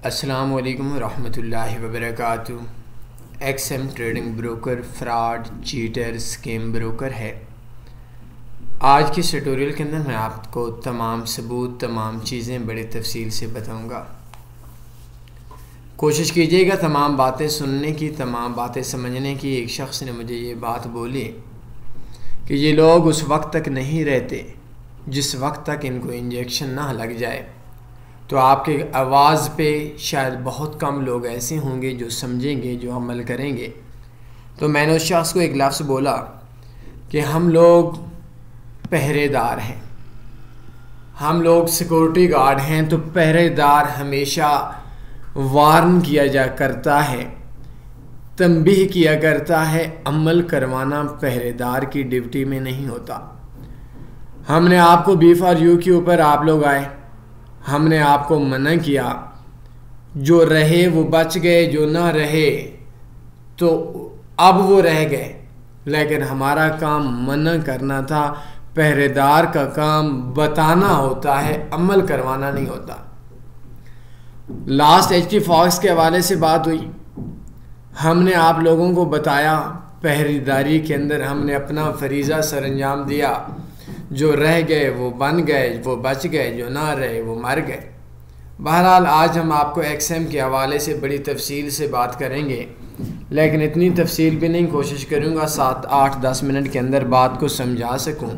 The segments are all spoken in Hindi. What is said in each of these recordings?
अस्सलामु अलैकुम रहमतुल्लाहि व बरकातुहू। XM trading broker fraud, cheater, scam broker है। आज के इस ट्यूटोरियल के अंदर मैं आपको तमाम सबूत, तमाम चीज़ें बड़ी तफसील से बताऊंगा। कोशिश कीजिएगा तमाम बातें सुनने की, तमाम बातें समझने की। एक शख्स ने मुझे ये बात बोली कि ये लोग उस वक्त तक नहीं रहते जिस वक्त तक इनको इंजेक्शन ना लग जाए। तो आपके आवाज़ पे शायद बहुत कम लोग ऐसे होंगे जो समझेंगे, जो अमल करेंगे। तो मैंने उस शख्स को एक लफ्ज़ बोला कि हम लोग पहरेदार हैं, हम लोग सिक्योरिटी गार्ड हैं। तो पहरेदार हमेशा वार्न किया जा करता है, तंबीह किया करता है। अमल करवाना पहरेदार की ड्यूटी में नहीं होता। हमने आपको B4U के ऊपर आप लोग आए, हमने आपको मना किया। जो रहे वो बच गए, जो ना रहे तो अब वो रह गए। लेकिन हमारा काम मना करना था। पहरेदार का काम बताना होता है, अमल करवाना नहीं होता। लास्ट HT फॉक्स के हवाले से बात हुई। हमने आप लोगों को बताया पहरेदारी के अंदर हमने अपना फरीज़ा सरअंजाम दिया। जो रह गए वो बन गए, वो बच गए, जो ना रहे वो मर गए। बहरहाल आज हम आपको XM के हवाले से बड़ी तफसील से बात करेंगे, लेकिन इतनी तफसील भी नहीं, कोशिश करूँगा 7, 8, 10 मिनट के अंदर बात को समझा सकूँ।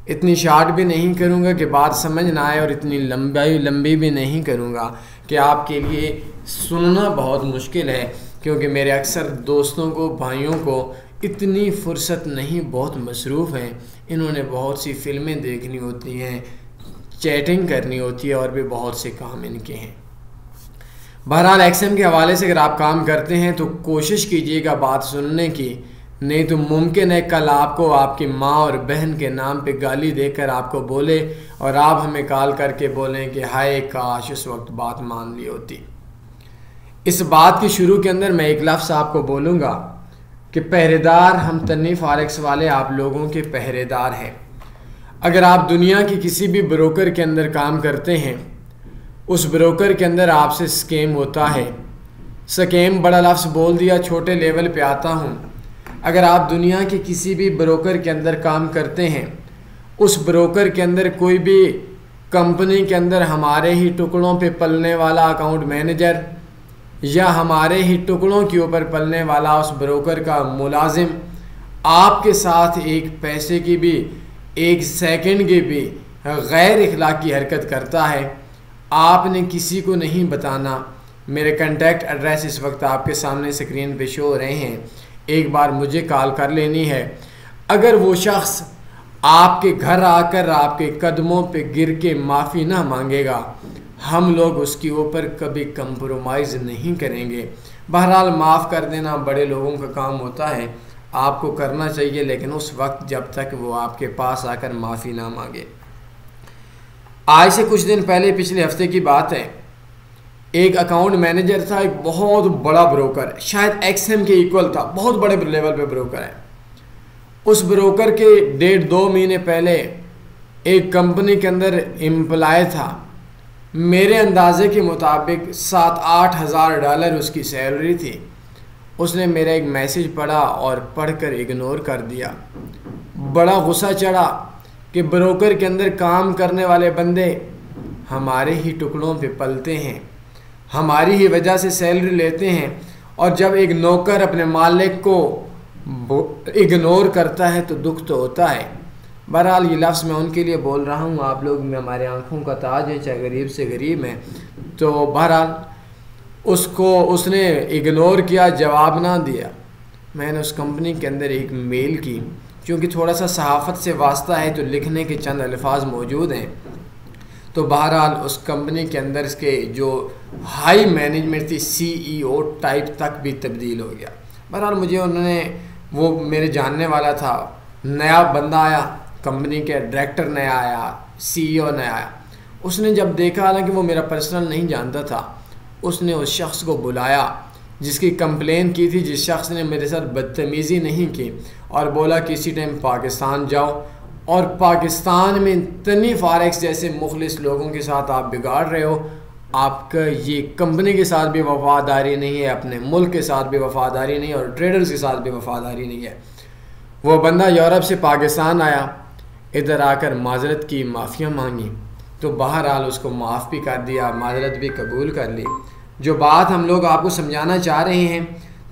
इतनी शार्ट भी नहीं करूँगा कि बात समझ ना आए, और इतनी लंबी भी नहीं करूँगा कि आपके लिए सुनना बहुत मुश्किल है। क्योंकि मेरे अक्सर दोस्तों को, भाइयों को इतनी फ़ुर्सत नहीं, बहुत मसरूफ़ हैं। इन्होंने बहुत सी फ़िल्में देखनी होती हैं, चैटिंग करनी होती है, और भी बहुत से काम इनके हैं। बहरहाल XM के हवाले से अगर आप काम करते हैं तो कोशिश कीजिएगा बात सुनने की, नहीं तो मुमकिन है कल आपको आपकी माँ और बहन के नाम पे गाली देकर आपको बोले और आप हमें कॉल करके बोलें कि हाय काश उस वक्त बात मान ली होती। इस बात की शुरू के अंदर मैं एक लफ्ज़ आपको बोलूँगा कि पहरेदार, हम तन्नी फॉरेक्स वाले आप लोगों के पहरेदार हैं। अगर आप दुनिया की किसी भी ब्रोकर के अंदर काम करते हैं, उस ब्रोकर के अंदर आपसे स्कैम होता है। स्कैम बड़ा लफ्ज़ बोल दिया, छोटे लेवल पे आता हूँ। अगर आप दुनिया के किसी भी ब्रोकर के अंदर काम करते हैं, उस ब्रोकर के अंदर कोई भी कंपनी के अंदर हमारे ही टुकड़ों पे पलने वाला अकाउंट मैनेजर या हमारे ही टुकड़ों के ऊपर पलने वाला उस ब्रोकर का मुलाजिम आपके साथ एक पैसे की भी, एक सेकंड की भी गैर इखलाकी हरकत करता है, आपने किसी को नहीं बताना। मेरे कॉन्टैक्ट एड्रेस इस वक्त आपके सामने स्क्रीन पे शो हो रहे हैं। एक बार मुझे कॉल कर लेनी है। अगर वो शख्स आपके घर आकर आपके कदमों पे गिर के माफ़ी ना मांगेगा, हम लोग उसके ऊपर कभी कंप्रोमाइज़ नहीं करेंगे। बहरहाल माफ़ कर देना बड़े लोगों का काम होता है, आपको करना चाहिए, लेकिन उस वक्त जब तक वो आपके पास आकर माफ़ी ना मांगे। आज से कुछ दिन पहले, पिछले हफ्ते की बात है, एक अकाउंट मैनेजर था, एक बहुत बड़ा ब्रोकर, शायद XM के इक्वल था, बहुत बड़े लेवल पे ब्रोकर है। उस ब्रोकर के 1.5-2 महीने पहले एक कंपनी के अंदर एम्प्लॉय था। मेरे अंदाजे के मुताबिक $7-8 हज़ार उसकी सैलरी थी। उसने मेरा एक मैसेज पढ़ा और पढ़कर इग्नोर कर दिया। बड़ा गुस्सा चढ़ा कि ब्रोकर के अंदर काम करने वाले बंदे हमारे ही टुकड़ों पे पलते हैं, हमारी ही वजह से सैलरी लेते हैं, और जब एक नौकर अपने मालिक को इग्नोर करता है तो दुख तो होता है। बहरहाल ये लफ्ज़ मैं उनके लिए बोल रहा हूँ, आप लोग में हमारे आँखों का ताज है, चाहे गरीब से गरीब हैं। तो बहरहाल उसने इग्नोर किया, जवाब ना दिया। मैंने उस कंपनी के अंदर एक मेल की, क्योंकि थोड़ा सा सहाफ़त से वास्ता है तो लिखने के चंद अल्फाज मौजूद हैं। तो बहरहाल उस कंपनी के अंदर इसके जो हाई मैनेजमेंट थी, CEO टाइप तक भी तब्दील हो गया। बहरहाल मुझे उन्होंने, वो मेरे जानने वाला था, नया बंदा आया, कंपनी के डायरेक्टर नया आया, CEO नया आया। उसने जब देखा, हालांकि वो मेरा पर्सनल नहीं जानता था, उसने उस शख्स को बुलाया जिसकी कंप्लेन की थी, जिस शख्स ने मेरे साथ बदतमीज़ी नहीं की, और बोला कि इसी टाइम पाकिस्तान जाओ और पाकिस्तान में तन्नी फॉरेक्स जैसे मुखलिस लोगों के साथ आप बिगाड़ रहे हो, आपका ये कंपनी के साथ भी वफादारी नहीं है, अपने मुल्क के साथ भी वफादारी नहीं है, और ट्रेडर्स के साथ भी वफादारी नहीं है। वो बंदा यूरोप से पाकिस्तान आया, इधर आकर माजरत की, माफ़ियाँ मांगी, तो बहरहाल उसको माफ़ भी कर दिया, माजरत भी कबूल कर ली। जो बात हम लोग आपको समझाना चाह रहे हैं,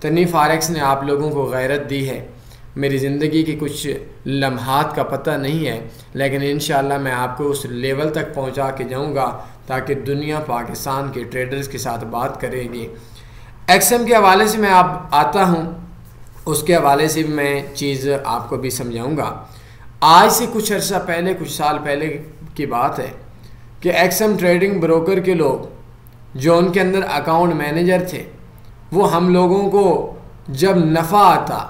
तन्वीर फॉरेक्स ने आप लोगों को गैरत दी है। मेरी ज़िंदगी की कुछ लम्हात का पता नहीं है, लेकिन इंशाअल्लाह मैं आपको उस लेवल तक पहुंचा के जाऊंगा ताकि दुनिया पाकिस्तान के ट्रेडर्स के साथ बात करेगी। एक्सएम के हवाले से मैं आप आता हूं, उसके हवाले से भी मैं चीज़ आपको भी समझाऊंगा। आज से कुछ अर्सा पहले, कुछ साल पहले की बात है कि एक्सएम ट्रेडिंग ब्रोकर के लोग जो उनके अंदर अकाउंट मैनेजर थे, वो हम लोगों को जब नफ़ा आता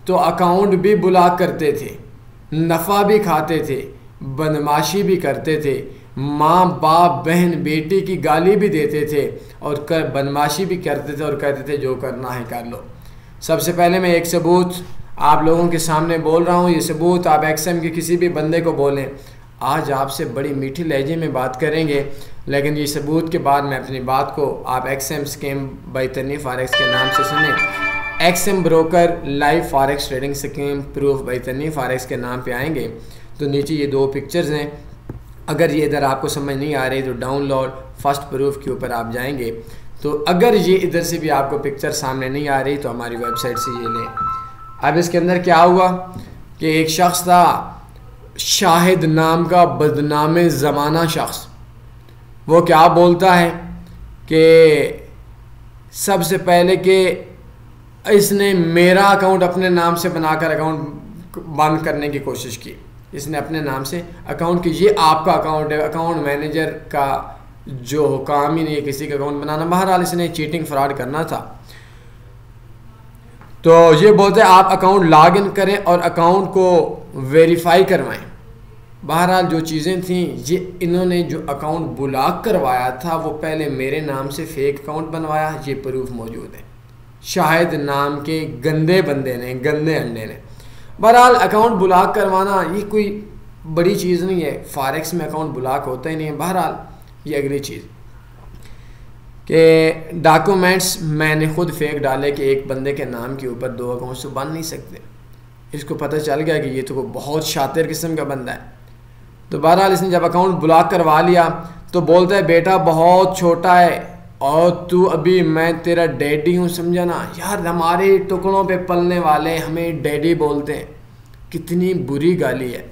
तो अकाउंट भी ब्लॉक करते थे, नफ़ा भी खाते थे, बदमाशी भी करते थे, माँ बाप बहन बेटी की गाली भी देते थे, और बदमाशी भी करते थे और कहते थे जो करना है कर लो। सबसे पहले मैं एक सबूत आप लोगों के सामने बोल रहा हूँ, ये सबूत आप एक्सएम के किसी भी बंदे को बोलें। आज आपसे बड़ी मीठी लहजे में बात करेंगे, लेकिन ये सबूत के बाद मैं अपनी बात को आप XM scheme by Tanveer forex के नाम से सुने। XM broker live forex trading scheme proof by Tanveer forex के नाम पे आएंगे तो नीचे ये दो पिक्चर्स हैं। अगर ये इधर आपको समझ नहीं आ रही तो डाउनलोड फर्स्ट प्रूफ के ऊपर आप जाएंगे, तो अगर ये इधर से भी आपको पिक्चर सामने नहीं आ रही तो हमारी वेबसाइट से ये लें। अब इसके अंदर क्या हुआ कि एक शख्स था, शाहिद नाम का बदनाम ज़माना शख्स। वो क्या बोलता है कि सबसे पहले कि इसने मेरा अकाउंट अपने नाम से बनाकर अकाउंट बंद करने की कोशिश की। इसने अपने नाम से अकाउंट की, ये आपका अकाउंट है, अकाउंट मैनेजर का जो काम ही नहीं है किसी का अकाउंट बनाना। बहरहाल इसने चीटिंग फ्रॉड करना था, तो ये बोलते हैं आप अकाउंट लॉग इन करें और अकाउंट को वेरीफाई करवाएं। बहरहाल जो चीज़ें थी, ये इन्होंने जो अकाउंट ब्लॉक करवाया था वो पहले मेरे नाम से फेक अकाउंट बनवाया, ये प्रूफ मौजूद है। शाहिद नाम के गंदे बंदे ने, गंदे अंडे ने। बहरहाल अकाउंट ब्लॉक करवाना ये कोई बड़ी चीज़ नहीं है, फॉरेक्स में अकाउंट ब्लॉक होता ही नहीं है। बहरहाल ये अगली चीज़ कि डॉक्यूमेंट्स मैंने खुद फेक डाले कि एक बंदे के नाम के ऊपर दो अकाउंट्स तो बन नहीं सकते। इसको पता चल गया कि ये तो बहुत शातिर किस्म का बंदा है। तो बहरहाल इसने जब अकाउंट ब्लॉक करवा लिया तो बोलता है बेटा बहुत छोटा है और तू अभी मैं तेरा डैडी हूँ, समझा ना। यार हमारे टुकड़ों पे पलने वाले हमें डैडी बोलते हैं, कितनी बुरी गाली है।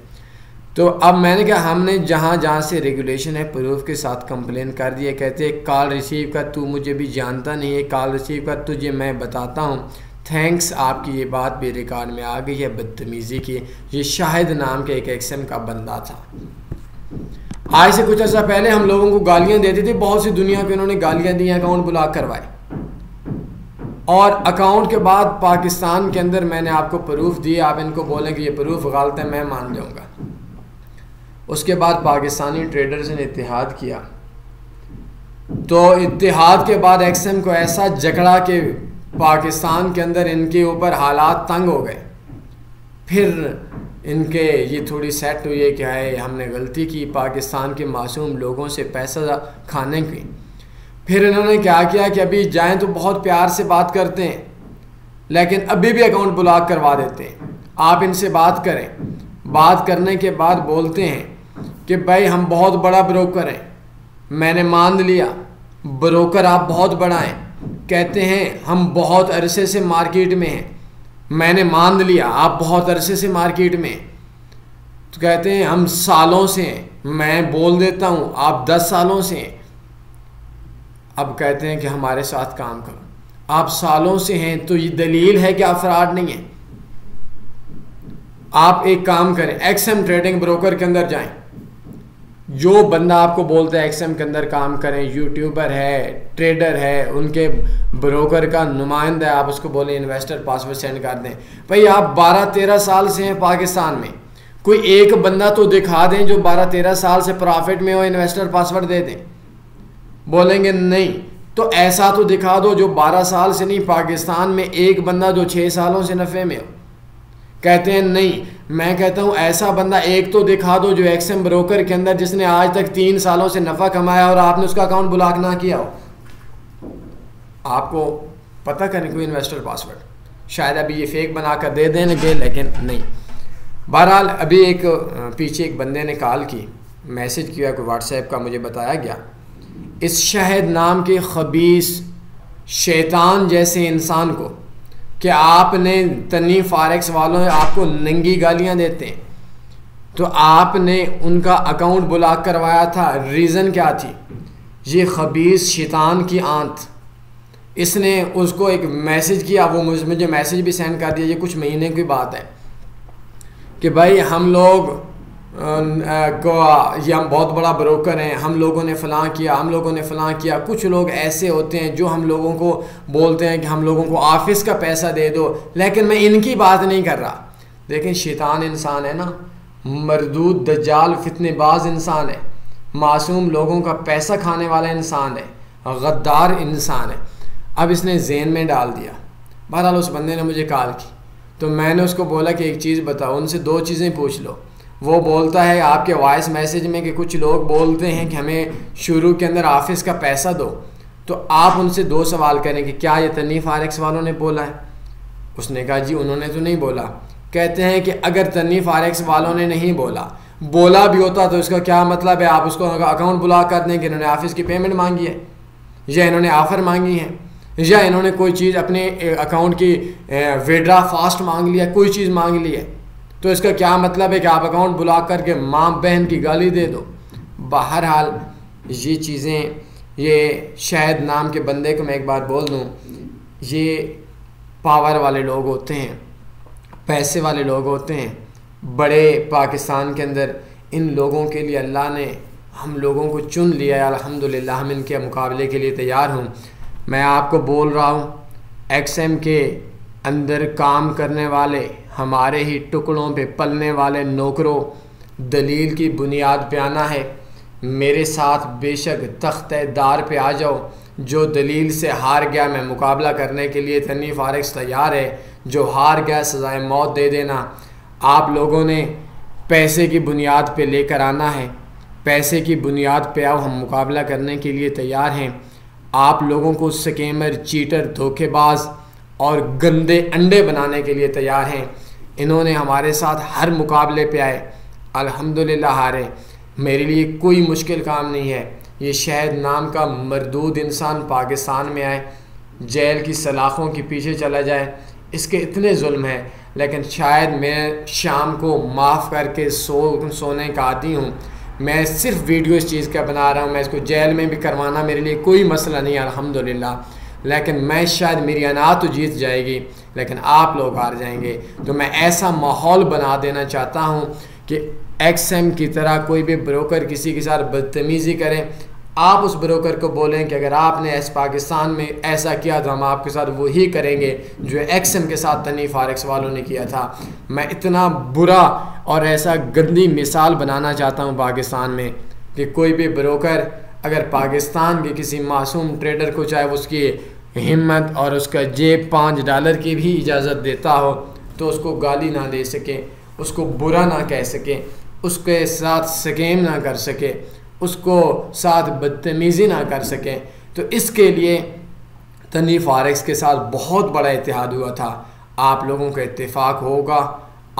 तो अब मैंने कहा हमने जहाँ जहाँ से रेगुलेशन है प्रूफ के साथ कंप्लेन कर दिए। कहते हैं कॉल रिसीव कर, तू मुझे भी जानता नहीं है, कॉल रिसीव कर तुझे मैं बताता हूँ। थैंक्स, आपकी ये बात भी रिकॉर्ड में आ गई है बदतमीज़ी की। ये शाहिद नाम के एक एक्सएम का बंदा था। आज से कुछ अर्सा पहले हम लोगों को गालियाँ देते थे, बहुत सी दुनिया को इन्होंने गालियाँ दी, अकाउंट ब्लॉक करवाए। और अकाउंट के बाद पाकिस्तान के अंदर मैंने आपको प्रूफ दिए, आप इनको बोलें कि ये प्रूफ गलत है, मैं मान जाऊँगा। उसके बाद पाकिस्तानी ट्रेडर्स ने इत्तेहाद किया, तो इत्तेहाद के बाद एक्सएम को ऐसा जकड़ा कि पाकिस्तान के अंदर इनके ऊपर हालात तंग हो गए। फिर इनके ये थोड़ी सेट हुई है कि है हमने गलती की पाकिस्तान के मासूम लोगों से पैसा खाने की। फिर इन्होंने क्या किया कि अभी जाएं तो बहुत प्यार से बात करते हैं, लेकिन अभी भी अकाउंट ब्लॉक करवा देते हैं। आप इनसे बात करें, बात करने के बाद बोलते हैं कि भाई हम बहुत बड़ा ब्रोकर हैं, मैंने मान लिया ब्रोकर आप बहुत बड़ा हैं। कहते हैं हम बहुत अरसे से मार्केट में हैं, मैंने मान लिया आप बहुत अरसे से मार्केट में। तो कहते हैं हम सालों से हैं, मैं बोल देता हूँ आप 10 सालों से हैं। अब कहते हैं कि हमारे साथ काम करो, आप सालों से हैं, तो ये दलील है कि आप फ्रॉड नहीं हैं। आप एक काम करें, एक्सएम ट्रेडिंग ब्रोकर के अंदर जाएं। जो बंदा आपको बोलता है एक्सएम के अंदर काम करें, यूट्यूबर है, ट्रेडर है, उनके ब्रोकर का नुमाइंदा है, आप उसको बोलें इन्वेस्टर पासवर्ड सेंड कर दें। भाई आप 12-13 साल से हैं पाकिस्तान में, कोई एक बंदा तो दिखा दें जो 12-13 साल से प्रॉफिट में हो, इन्वेस्टर पासवर्ड दे दें। बोलेंगे नहीं, तो ऐसा तो दिखा दो जो 12 साल से नहीं, पाकिस्तान में एक बंदा जो 6 सालों से नफ़े में हो। कहते हैं नहीं, मैं कहता हूँ ऐसा बंदा एक तो दिखा दो जो एक्सएम ब्रोकर के अंदर जिसने आज तक 3 सालों से नफ़ा कमाया और आपने उसका अकाउंट ब्लॉक ना किया हो। आपको पता करने कोई इन्वेस्टर पासवर्ड शायद अभी ये फेक बना कर दे देंगे, लेकिन नहीं। बहरहाल अभी पीछे एक बंदे ने कॉल की, मैसेज किया कोई व्हाट्सएप का, मुझे बताया गया इस शहद नाम के खबीस शैतान जैसे इंसान को कि आपने तन्नी फॉरेक्स वालों ने आपको नंगी गालियां देते हैं, तो आपने उनका अकाउंट ब्लॉक करवाया था। रीज़न क्या थी? ये खबीस शैतान की आंत, इसने उसको एक मैसेज किया, वो मुझे मैसेज भी सेंड कर दिया, ये कुछ महीने की बात है, कि भाई हम लोग ये हम बहुत बड़ा ब्रोकर हैं, हम लोगों ने फ़लाँ किया, हम लोगों ने फ़लाँ किया। कुछ लोग ऐसे होते हैं जो हम लोगों को बोलते हैं कि हम लोगों को ऑफिस का पैसा दे दो, लेकिन मैं इनकी बात नहीं कर रहा। लेकिन शैतान इंसान है ना, मरदूद दज्जाल फितनेबाज इंसान है, मासूम लोगों का पैसा खाने वाला इंसान है, गद्दार इंसान है। अब इसने जेन में डाल दिया। बहरहाल उस बंदे ने मुझे कॉल की, तो मैंने उसको बोला कि एक चीज़ बताओ, उनसे 2 चीज़ें पूछ लो। वो बोलता है आपके वॉइस मैसेज में कि कुछ लोग बोलते हैं कि हमें शुरू के अंदर ऑफिस का पैसा दो, तो आप उनसे 2 सवाल करें कि क्या ये तन्नी फॉरेक्स वालों ने बोला है? उसने कहा जी उन्होंने तो नहीं बोला। कहते हैं कि अगर तन्नी फॉरेक्स वालों ने नहीं बोला भी होता तो इसका क्या मतलब है? आप उसको अकाउंट ब्लॉक कर दें कि इन्होंने ऑफिस की पेमेंट मांगी है, या इन्होंने ऑफ़र मांगी है, या इन्होंने कोई चीज़ अपने अकाउंट की विड्रा फास्ट मांग लिया, कोई चीज़ मांग ली है, तो इसका क्या मतलब है कि आप अकाउंट ब्लॉक करके माँ बहन की गाली दे दो? बहरहाल ये चीज़ें, ये शहद नाम के बंदे को मैं एक बार बोल दूँ, ये पावर वाले लोग होते हैं, पैसे वाले लोग होते हैं बड़े पाकिस्तान के अंदर। इन लोगों के लिए अल्लाह ने हम लोगों को चुन लिया है, अल्हम्दुलिल्लाह हम इनके मुकाबले के लिए तैयार हूँ। मैं आपको बोल रहा हूँ, एक्सएम के अंदर काम करने वाले, हमारे ही टुकड़ों पे पलने वाले नौकरों, दलील की बुनियाद पे आना है। मेरे साथ बेशक तख्तेदार पे आ जाओ। जो दलील से हार गया, मैं मुकाबला करने के लिए तन्नी फॉरेक्स तैयार है। जो हार गया सज़ाए मौत दे देना। आप लोगों ने पैसे की बुनियाद पे लेकर आना है, पैसे की बुनियाद पे आओ, हम मुकाबला करने के लिए तैयार हैं। आप लोगों को स्कैमर, चीटर, धोखेबाज और गंदे अंडे बनाने के लिए तैयार हैं। इन्होंने हमारे साथ हर मुकाबले पे आए, अल्हम्दुलिल्लाह हारे। मेरे लिए कोई मुश्किल काम नहीं है। ये शहद नाम का मरदूद इंसान पाकिस्तान में आए, जेल की सलाखों के पीछे चला जाए, इसके इतने जुल्म हैं, लेकिन शायद मैं शाम को माफ़ करके सोने का आदी हूँ। मैं सिर्फ वीडियो इस चीज़ का बना रहा हूँ, मैं इसको जेल में भी करवाना मेरे लिए कोई मसला नहीं है अल्हम्दुलिल्लाह। लेकिन मैं शायद मेरी अना तो जीत जाएगी, लेकिन आप लोग हार जाएंगे। तो मैं ऐसा माहौल बना देना चाहता हूँ कि एक्सएम की तरह कोई भी ब्रोकर किसी के साथ बदतमीज़ी करे, आप उस ब्रोकर को बोलें कि अगर आपने इस पाकिस्तान में ऐसा किया तो हम आपके साथ वही करेंगे जो एक्सएम के साथ तन्नी फॉरेक्स वालों ने किया था। मैं इतना बुरा और ऐसा गंदी मिसाल बनाना चाहता हूँ पाकिस्तान में कि कोई भी ब्रोकर अगर पाकिस्तान के किसी मासूम ट्रेडर को, चाहे उसकी हिम्मत और उसका जेब $5 की भी इजाज़त देता हो, तो उसको गाली ना दे सके, उसको बुरा ना कह सके, उसके साथ स्कैम ना कर सके, उसको साथ बदतमीज़ी ना कर सके। तो इसके लिए तन्नी फॉरेक्स के साथ बहुत बड़ा इत्तेहाद हुआ था। आप लोगों का इत्तेफाक होगा,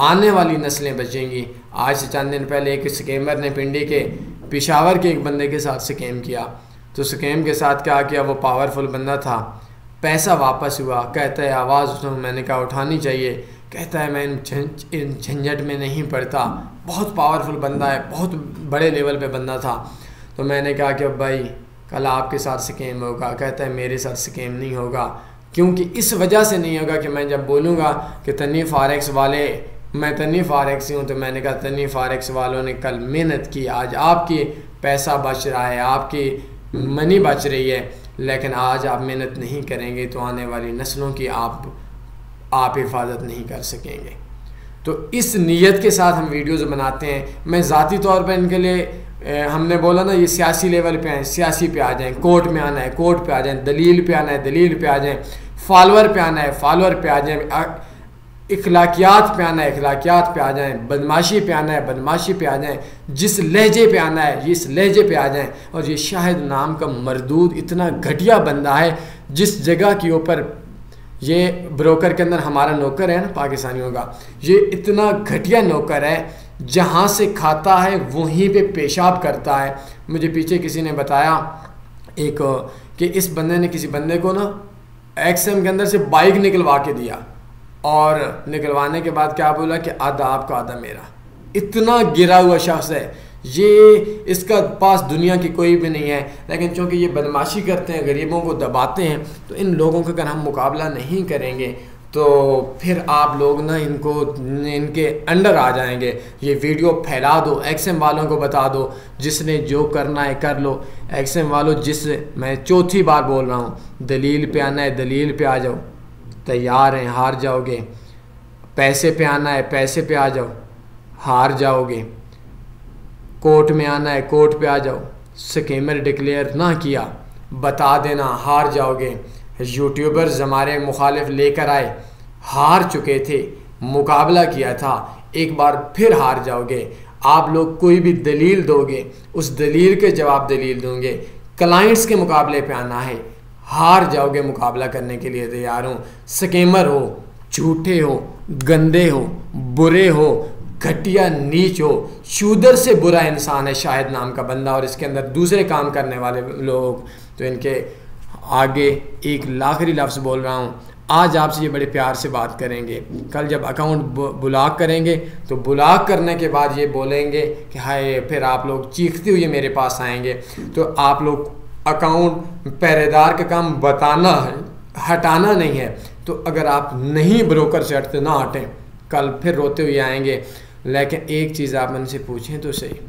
आने वाली नस्लें बचेंगी। आज से चंद दिन पहले एक स्कैमर ने पिंडी के पेशावर के एक बंदे के साथ स्कैम किया। तो स्कैम के साथ क्या किया, वो पावरफुल बंदा था, पैसा वापस हुआ। कहता है आवाज़ उसने, मैंने कहा उठानी चाहिए। कहता है मैं इन झंझट में नहीं पड़ता। बहुत पावरफुल बंदा है, बहुत बड़े लेवल पे बंदा था। तो मैंने कहा कि अब भाई कल आपके साथ स्कैम होगा। कहता है मेरे साथ स्कैम नहीं होगा, क्योंकि इस वजह से नहीं होगा कि मैं जब बोलूँगा कि तन्नी फॉरेक्स वाले, मैं तन्नी फॉरेक्स हूँ, तो मैंने कहा तन्नी फॉरेक्स वालों ने कल मेहनत की, आज आपकी पैसा बच रहा है, आपकी मनी बच रही है, लेकिन आज आप मेहनत नहीं करेंगे तो आने वाली नस्लों की आप हिफाजत नहीं कर सकेंगे। तो इस नीयत के साथ हम वीडियोज़ बनाते हैं। मैं ज़ाती तौर पर इनके लिए हमने बोला ना, ये सियासी लेवल पे हैं, सियासी पे आ जाएं, कोर्ट में आना है कोर्ट पे आ जाएं, दलील पे आना है दलील पे आ जाएं, फॉलोअर पे आना है फॉलोअर पे आ जाएं, इखलाकियात पे आना है इखलाकियात पे आ जाएं, बदमाशी पे आना है बदमाशी पे आ जाएं, जिस लहजे पे आना है इस लहजे पे आ जाएं। और ये शाहिद नाम का मरदूद इतना घटिया बंदा है, जिस जगह के ऊपर ये ब्रोकर के अंदर हमारा नौकर है ना पाकिस्तानियों का, ये इतना घटिया नौकर है, जहाँ से खाता है वहीं पे पेशाब करता है। मुझे पीछे किसी ने बताया एक कि इस बंदे ने किसी बंदे को ना XM के अंदर से बाइक निकलवा के दिया, और निकलवाने के बाद क्या बोला कि आधा आपका आधा मेरा। इतना गिरा हुआ शख्स है ये, इसका पास दुनिया की कोई भी नहीं है, लेकिन चूँकि ये बदमाशी करते हैं, गरीबों को दबाते हैं, तो इन लोगों का अगर हम मुकाबला नहीं करेंगे तो फिर आप लोग ना इनके अंडर आ जाएंगे। ये वीडियो फैला दो, XM वालों को बता दो, जिसने जो करना है कर लो। XM वालों, मैं चौथी बार बोल रहा हूँ, दलील पे आना है दलील पे आ जाओ, तैयार हैं हार जाओगे। पैसे पे आना है पैसे पे आ जाओ, हार जाओगे। कोर्ट में आना है कोर्ट पे आ जाओ, स्कीमर डिक्लेयर ना किया बता देना, हार जाओगे। यूट्यूबर्स हमारे मुखालिफ लेकर आए, हार चुके थे, मुकाबला किया था, एक बार फिर हार जाओगे। आप लोग कोई भी दलील दोगे, उस दलील के जवाब दलील दोगे। क्लाइंट्स के मुकाबले पे आना है, हार जाओगे। मुकाबला करने के लिए तैयार हो। स्कीमर हो, झूठे हो, गंदे हो, बुरे हो, घटिया नीच हो, शूदर से बुरा इंसान है शाहिद नाम का बंदा, और इसके अंदर दूसरे काम करने वाले लोग। तो इनके आगे एक आखिरी लफ्ज़ बोल रहा हूँ, आज आपसे ये बड़े प्यार से बात करेंगे, कल जब अकाउंट ब्लॉक करेंगे तो ब्लॉक करने के बाद ये बोलेंगे कि हाय, फिर आप लोग चीखते हुए मेरे पास आएंगे। तो आप लोग अकाउंट पहरेदार का काम बताना है, हटाना नहीं है। तो अगर आप नहीं ब्रोकर से हटते ना हटें, कल फिर रोते हुए आएंगे। लेकिन एक चीज़ आप उनसे पूछें तो सही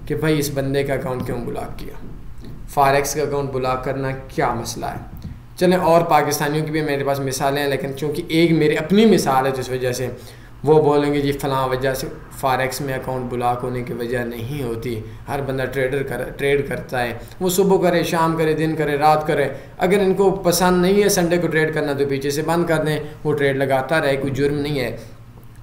कि भाई इस बंदे का अकाउंट क्यों ब्लॉक किया, फॉरेक्स का अकाउंट ब्लॉक करना क्या मसला है। चलें, और पाकिस्तानियों की भी मेरे पास मिसालें हैं, लेकिन चूँकि एक मेरी अपनी मिसाल है जिस वजह से वो बोलेंगे जी फ़लाँ वजह से फॉरेक्स में अकाउंट ब्लॉक होने की वजह नहीं होती। हर बंदा ट्रेड करता है, वो सुबह करे शाम करे दिन करे रात करे। अगर इनको पसंद नहीं है संडे को ट्रेड करना तो पीछे से बंद कर दें, वो ट्रेड लगाता रहे, कोई जुर्म नहीं है।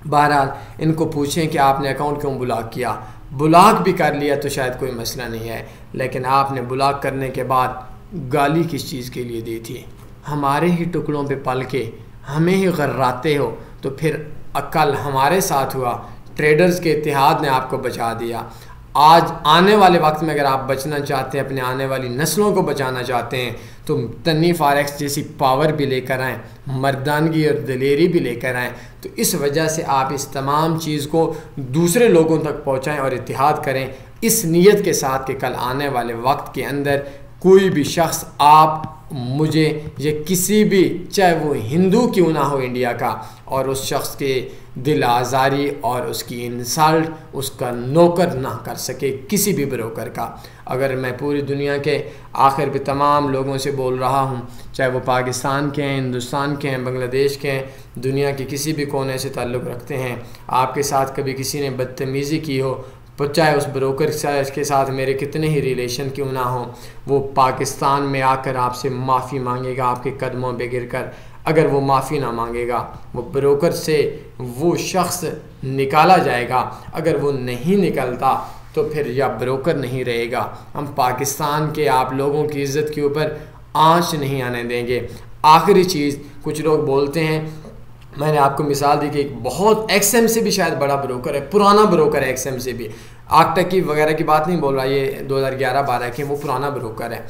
बहरहाल इनको पूछें कि आपने अकाउंट क्यों ब्लॉक किया। ब्लॉक भी कर लिया तो शायद कोई मसला नहीं है, लेकिन आपने ब्लॉक करने के बाद गाली किस चीज़ के लिए दी थी। हमारे ही टुकड़ों पे पल के हमें ही गर्राते हो, तो फिर कल हमारे साथ हुआ, ट्रेडर्स के इत्तेहाद ने आपको बचा दिया। आज आने वाले वक्त में अगर आप बचना चाहते हैं, अपने आने वाली नस्लों को बचाना चाहते हैं, तो तन्नी फॉरेक्स जैसी पावर भी लेकर आएँ, मर्दानगी और दलेरी भी लेकर आएँ। तो इस वजह से आप इस तमाम चीज़ को दूसरे लोगों तक पहुँचाएँ और इत्तेहाद करें, इस नीयत के साथ कि कल आने वाले वक्त के अंदर कोई भी शख्स आप मुझे या किसी भी, चाहे वो हिंदू क्यों ना हो इंडिया का, और उस शख्स के दिल आज़ारी और उसकी इंसल्ट उसका नौकर ना कर सके किसी भी ब्रोकर का। अगर मैं पूरी दुनिया के आखिर पे तमाम लोगों से बोल रहा हूँ, चाहे वो पाकिस्तान के हैं, हिंदुस्तान के हैं, बांग्लादेश के हैं, दुनिया के किसी भी कोने से ताल्लुक़ रखते हैं, आपके साथ कभी किसी ने बदतमीज़ी की हो, चाहे उस ब्रोकर के साथ मेरे कितने ही रिलेशन क्यों ना हो, वो पाकिस्तान में आकर आपसे माफ़ी मांगेगा आपके कदमों पे गिरकर। अगर वो माफ़ी ना मांगेगा, वो ब्रोकर से वो शख्स निकाला जाएगा। अगर वो नहीं निकलता तो फिर या ब्रोकर नहीं रहेगा। हम पाकिस्तान के आप लोगों की इज़्ज़त के ऊपर आंच नहीं आने देंगे। आखिरी चीज़, कुछ लोग बोलते हैं, मैंने आपको मिसाल दी कि एक बहुत XM से भी शायद बड़ा ब्रोकर है, पुराना ब्रोकर है, XM से भी, आगटेक की वगैरह की बात नहीं बोल रहा, ये 2011-12 के, वो पुराना ब्रोकर है।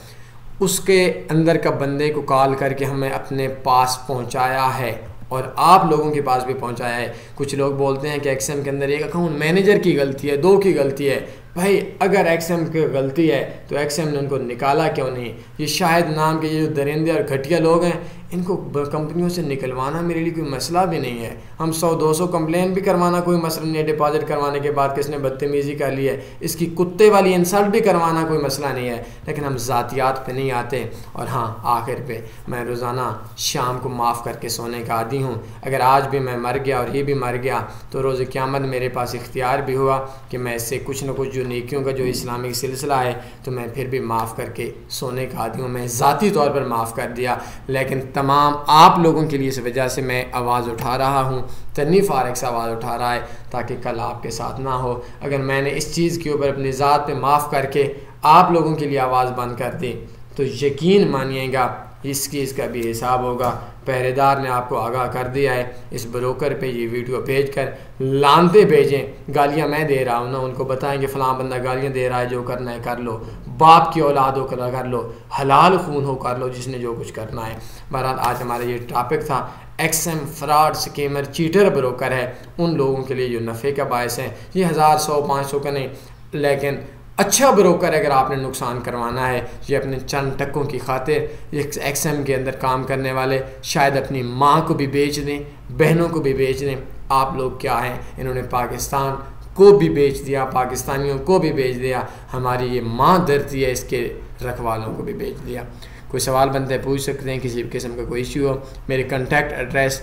उसके अंदर का बंदे को कॉल करके हमें अपने पास पहुंचाया है और आप लोगों के पास भी पहुंचाया है। कुछ लोग बोलते हैं कि XM के अंदर एक अकाउंट मैनेजर की गलती है, 2 की गलती है। भाई अगर XM की गलती है तो XM ने उनको निकाला क्यों नहीं। ये शाहिद नाम के ये जो दरिंदे और घटिया लोग हैं, इनको कंपनियों से निकलवाना मेरे लिए कोई मसला भी नहीं है। हम 100-200 कंप्लेन भी करवाना कोई मसला नहीं है। डिपॉजिट करवाने के बाद किसने बदतमीज़ी कर ली है, इसकी कुत्ते वाली इंसल्ट भी करवाना कोई मसला नहीं है, लेकिन हम ज़ातियात पे नहीं आते। और हाँ, आखिर पे मैं रोज़ाना शाम को माफ़ करके सोने का आदी हूँ। अगर आज भी मैं मर गया और ये भी मर गया तो रोज़ क़यामत मेरे पास इख्तियार भी हुआ कि मैं इससे कुछ न कुछ जो नेकियों का जो इस्लामिक सिलसिला है, तो मैं फिर भी माफ़ करके सोने का आदी हूँ। मैं ज़ाती तौर पर माफ़ कर दिया, लेकिन तमाम आप लोगों के लिए इस वजह से मैं आवाज़ उठा रहा हूँ। तन्नी फारक्स आवाज़ उठा रहा है ताकि कल आपके साथ ना हो। अगर मैंने इस चीज़ के ऊपर अपनी ज़ात पे माफ़ करके आप लोगों के लिए आवाज़ बंद कर दी तो यकीन मानिएगा इस चीज़ का भी हिसाब होगा। पहरेदार ने आपको आगाह कर दिया है, इस ब्रोकर पे ये वीडियो भेज कर लानते भेजें। गालियाँ मैं दे रहा हूँ ना, उनको बताएं कि फ़लाँ बंदा गालियाँ दे रहा है, जो करना है कर लो, बाप की औलाद हो कर लो, हलाल खून हो कर लो, जिसने जो कुछ करना है। बहरहाल आज हमारा ये टॉपिक था XM fraud schemer cheater broker है उन लोगों के लिए जो नफ़े का बायस है। ये 1000 100 500 का नहीं, लेकिन अच्छा ब्रोकर अगर आपने नुकसान करवाना है, ये अपने चंद टक्कों की खातिर ये XM के अंदर काम करने वाले शायद अपनी माँ को भी बेच दें, बहनों को भी बेच दें। आप लोग क्या हैं, इन्होंने पाकिस्तान को भी बेच दिया, पाकिस्तानियों को भी बेच दिया, हमारी ये माँ धरती है इसके रखवालों को भी बेच दिया। कोई सवाल बनते हैं पूछ सकते हैं, किसी भी किस्म का कोई इश्यू हो, मेरे कॉन्टैक्ट एड्रेस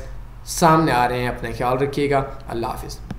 सामने आ रहे हैं। अपना ख्याल रखिएगा। अल्लाह हाफ़िज़।